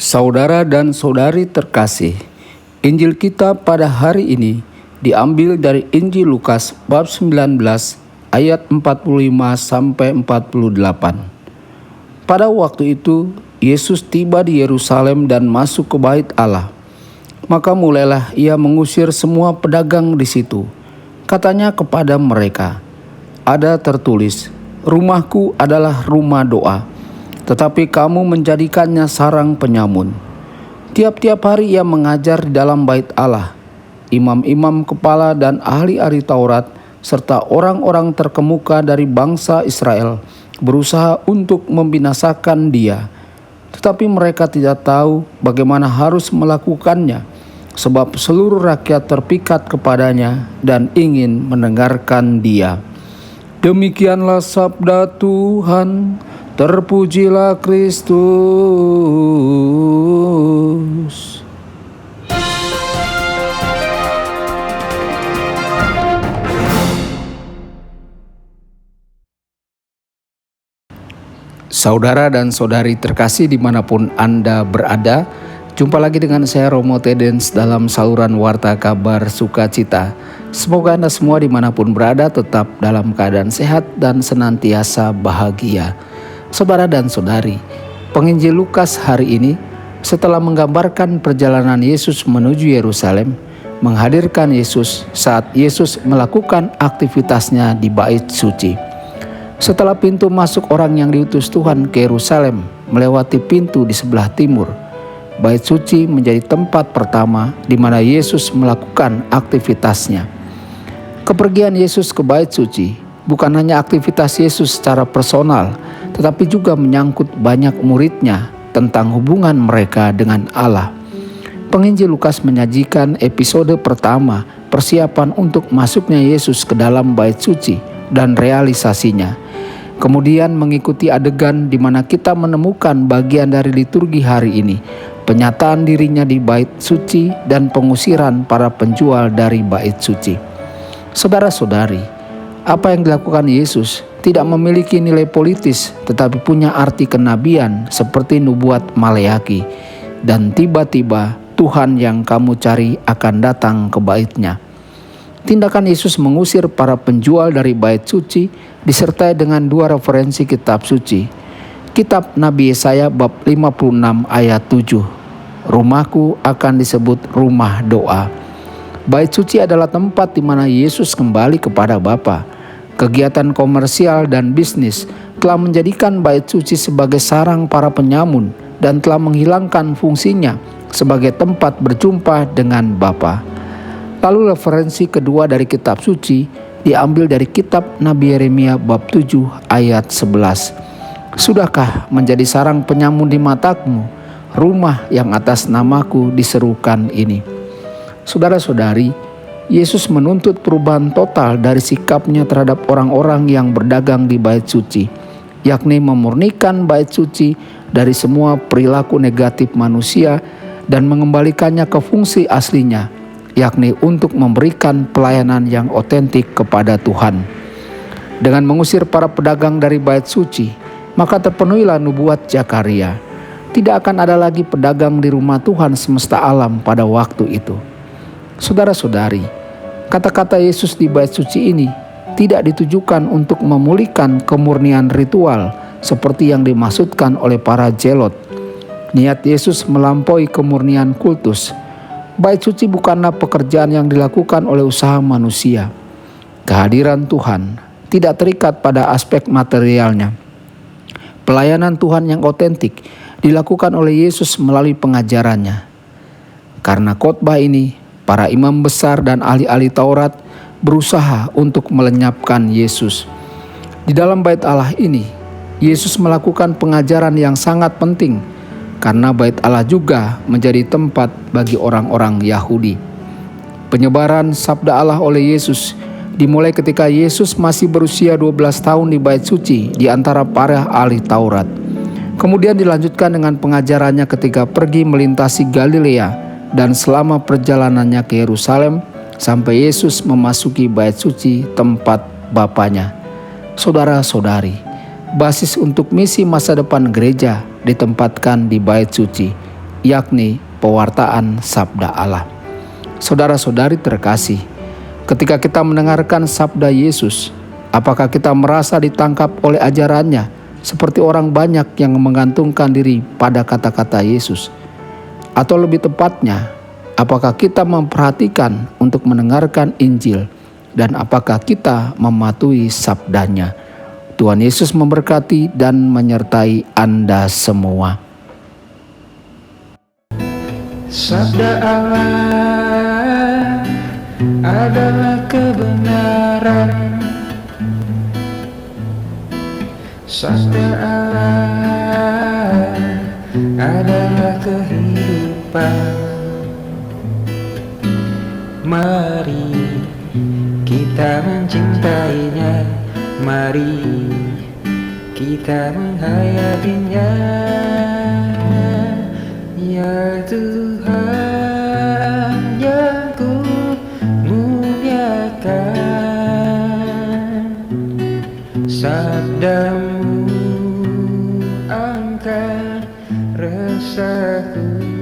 Saudara dan saudari terkasih, Injil kita pada hari ini diambil dari Injil Lukas bab 19 ayat 45 sampai 48. Pada waktu itu Yesus tiba di Yerusalem dan masuk ke bait Allah. Maka mulailah ia mengusir semua pedagang di situ. Katanya kepada mereka, "Ada tertulis, rumahku adalah rumah doa, tetapi kamu menjadikannya sarang penyamun." Tiap-tiap hari ia mengajar di dalam bait Allah. Imam-imam kepala dan ahli-ahli Taurat serta orang-orang terkemuka dari bangsa Israel berusaha untuk membinasakan dia. Tetapi mereka tidak tahu bagaimana harus melakukannya, sebab seluruh rakyat terpikat kepadanya dan ingin mendengarkan dia. Demikianlah sabda Tuhan. Terpujilah Kristus. Saudara dan saudari terkasih dimanapun Anda berada, jumpa lagi dengan saya Romo Tedens dalam saluran Warta Kabar Sukacita. Semoga Anda semua dimanapun berada tetap dalam keadaan sehat dan senantiasa bahagia. Saudara dan saudari, penginjil Lukas hari ini setelah menggambarkan perjalanan Yesus menuju Yerusalem, menghadirkan Yesus saat Yesus melakukan aktivitasnya di bait suci. Setelah pintu masuk orang yang diutus Tuhan ke Yerusalem melewati pintu di sebelah timur, bait suci menjadi tempat pertama di mana Yesus melakukan aktivitasnya. Kepergian Yesus ke bait suci bukan hanya aktivitas Yesus secara personal, tetapi juga menyangkut banyak muridnya tentang hubungan mereka dengan Allah. Penginjil Lukas menyajikan episode pertama persiapan untuk masuknya Yesus ke dalam bait suci dan realisasinya. Kemudian mengikuti adegan di mana kita menemukan bagian dari liturgi hari ini, penyataan dirinya di bait suci dan pengusiran para penjual dari bait suci. Saudara-saudari, apa yang dilakukan Yesus tidak memiliki nilai politis tetapi punya arti kenabian seperti nubuat Maleaki. Dan tiba-tiba Tuhan yang kamu cari akan datang ke bait-Nya. Tindakan Yesus mengusir para penjual dari bait suci disertai dengan dua referensi kitab suci. Kitab Nabi Yesaya bab 56 ayat 7. Rumahku akan disebut rumah doa. Bait suci adalah tempat di mana Yesus kembali kepada Bapa. Kegiatan komersial dan bisnis telah menjadikan bait suci sebagai sarang para penyamun dan telah menghilangkan fungsinya sebagai tempat berjumpa dengan Bapa. Lalu referensi kedua dari kitab suci diambil dari kitab Nabi Yeremia bab 7 ayat 11. Sudahkah menjadi sarang penyamun di matamu, rumah yang atas namaku diserukan ini? Saudara-saudari, Yesus menuntut perubahan total dari sikapnya terhadap orang-orang yang berdagang di bait suci, yakni memurnikan bait suci dari semua perilaku negatif manusia dan mengembalikannya ke fungsi aslinya, yakni untuk memberikan pelayanan yang otentik kepada Tuhan. Dengan mengusir para pedagang dari bait suci, maka terpenuhilah nubuat Zakaria. Tidak akan ada lagi pedagang di rumah Tuhan semesta alam pada waktu itu. Saudara-saudari, kata-kata Yesus di bait suci ini tidak ditujukan untuk memulihkan kemurnian ritual seperti yang dimaksudkan oleh para zelot. Niat Yesus melampaui kemurnian kultus. Bait suci bukanlah pekerjaan yang dilakukan oleh usaha manusia. Kehadiran Tuhan tidak terikat pada aspek materialnya. Pelayanan Tuhan yang otentik dilakukan oleh Yesus melalui pengajarannya. Karena khotbah ini, para imam besar dan ahli-ahli Taurat berusaha untuk melenyapkan Yesus. Di dalam bait Allah ini, Yesus melakukan pengajaran yang sangat penting karena bait Allah juga menjadi tempat bagi orang-orang Yahudi. Penyebaran sabda Allah oleh Yesus dimulai ketika Yesus masih berusia 12 tahun di bait suci di antara para ahli Taurat. Kemudian dilanjutkan dengan pengajarannya ketika pergi melintasi Galilea dan selama perjalanannya ke Yerusalem sampai Yesus memasuki bait suci tempat Bapanya. Saudara-saudari, basis untuk misi masa depan gereja ditempatkan di bait suci, yakni pewartaan sabda Allah. Saudara-saudari terkasih, ketika kita mendengarkan sabda Yesus, apakah kita merasa ditangkap oleh ajarannya seperti orang banyak yang menggantungkan diri pada kata-kata Yesus? Atau lebih tepatnya, apakah kita memperhatikan untuk mendengarkan Injil dan apakah kita mematuhi sabdanya? Tuhan Yesus memberkati dan menyertai Anda semua. Sabda Allah adalah kebenaran. Sabda Allah adalah kehidupan. Mari kita mencintainya, mari kita menghayatinya. Ya Tuhan yang ku muliakan, sabdamu angkat resahku.